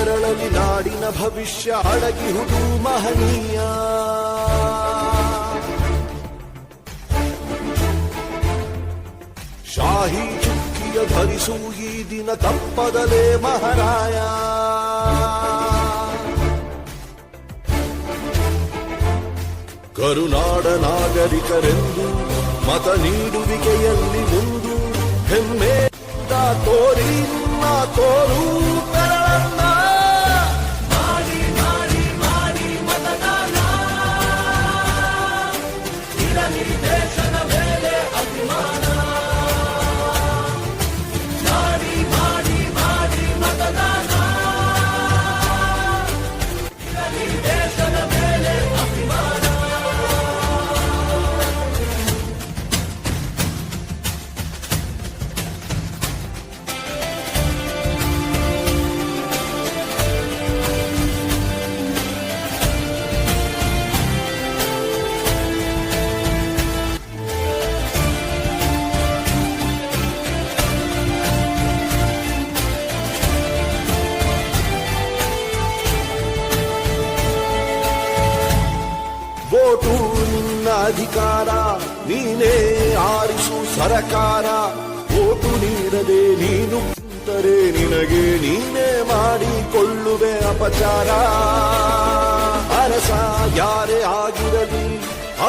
ಬೆರಳಲಿ ನಾಡಿನ ಭವಿಷ್ಯ ಅಡಗಿಹುದು ಮಹನೀಯ. ಶಾಹಿ ಚುಕ್ಕಿಯ ಧರಿಸು ಈ ದಿನ ತಪ್ಪದಲೇ ಮಹಾರಾಯ. ಕರುನಾಡ ನಾಗರಿಕರೆಂದು ಮತ ನೀಡುವಿಕೆಯಲ್ಲಿ ಮುಂದು ಹೆಮ್ಮೆ ತೋರಿ ನಿಮ್ಮ ತೋರು ಬೆರಳನ್ನ. ಮಾಡಿ ಮಾಡಿ ಮಾಡಿ ಮತದಾನ, ಇರಲಿ ದೇಶದ ಮೇಲೆ ಅಭಿಮಾನ. ಮಾಡಿ ಮಾಡಿ ಮಾಡಿ ಮತದಾನ, ಇರಲಿ ದೇಶದ ಮೇಲೆ ಅಭಿಮಾನ. ವೋಟು ನಿನ್ನ ಅಧಿಕಾರ, ನೀನೇ ಆರಿಸು ಸರಕಾರ. ವೋಟು ನೀಡದೆ ನೀನು ಕುಂತರೆ ನಿನಗೆ ನೀನೇ ಮಾಡಿಕೊಳ್ಳುವೆ ಅಪಚಾರ. ಅರಸ ಯಾರೇ ಆಗಿರಲಿ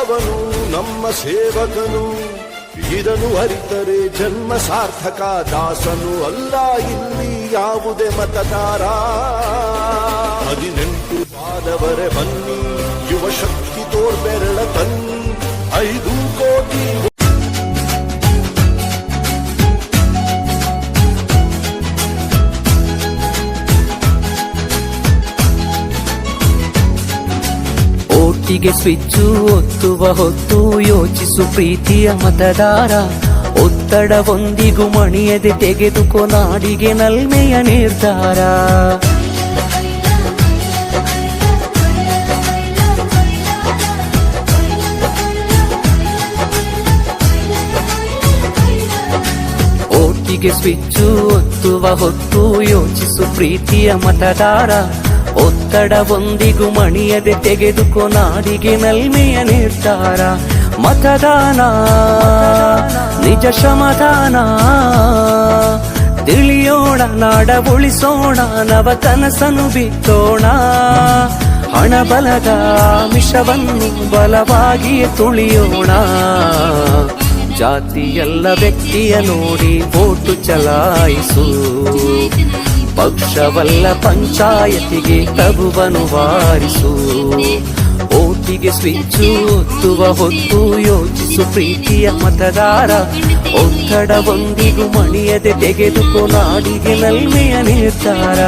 ಅವನು ನಮ್ಮ ಸೇವಕನು, ಇದನ್ನು ಅರಿತರೆ ಜನ್ಮ ಸಾರ್ಥಕ. ದಾಸನು ಅಲ್ಲ ಇಲ್ಲಿ ಯಾವುದೇ ಮತದಾರ. 18 ಆದವರೆ ಬನ್ನಿ, ಯುವ ಶಕ್ತಿ ತೋರ್ಬೆರಳ ತನ್ನಿ. 5 ಕೋಟಿ ಓಟಿಗೆ ಸ್ವಿಚ್ಚು ಒತ್ತುವ ಹೊತ್ತು ಯೋಚಿಸು ಪ್ರೀತಿಯ ಮತದಾರ. ಒತ್ತಡವೊಂದಿಗೂ ಮಣಿಯದೆ ತೆಗೆದುಕೋ ನಾಡಿಗೆ ನಲ್ಮೆಯ ನಿರ್ಧಾರ. ಓಟಿಗೆ ಸ್ವಿಚ್ಚು ಒತ್ತುವ ಹೊತ್ತು ಯೋಚಿಸು ಪ್ರೀತಿಯ ಮತದಾರ. ಒತ್ತಡವೊಂದಿಗೂ ಮಣಿಯದೆ ತೆಗೆದುಕೋ ನಾಡಿಗೆ ನಲ್ಮೆಯ ನಿರ್ಧಾರ. ಮತದಾನ ನಿಜ ಶ್ರಮದಾನ, ತಿಳಿಯೋಣ ನಾಡ ಉಳಿಸೋಣ, ನವ ಕನಸನ್ನು ಬಿತ್ತೋಣ. ಹಣಬಲದ ಮಿಷವನ್ನು ಬಲವಾಗಿಯೇ ತುಳಿಯೋಣ. ಜಾತಿಯಲ್ಲ ವ್ಯಕ್ತಿಯ ನೋಡಿ ವೋಟು ಚಲಾಯಿಸು. ಪಕ್ಷವಲ್ಲ ಪಂಚಾಯತಿಗೆ ಪ್ರಭುವನ್ನು ವಾರಿಸು. ಓಟಿಗೆ ಸ್ವಿಚ್ಚು ಒತ್ತುವ ಹೊತ್ತು ಯೋಚಿಸು ಪ್ರೀತಿಯ ಮತದಾರ. ಒತ್ತಡವೊಂದಿಗೂ ಮಣಿಯದೆ ತೆಗೆದುಕೋ ನಾಡಿಗೆ ನಲ್ಮೆಯ ನಿರ್ಧಾರ.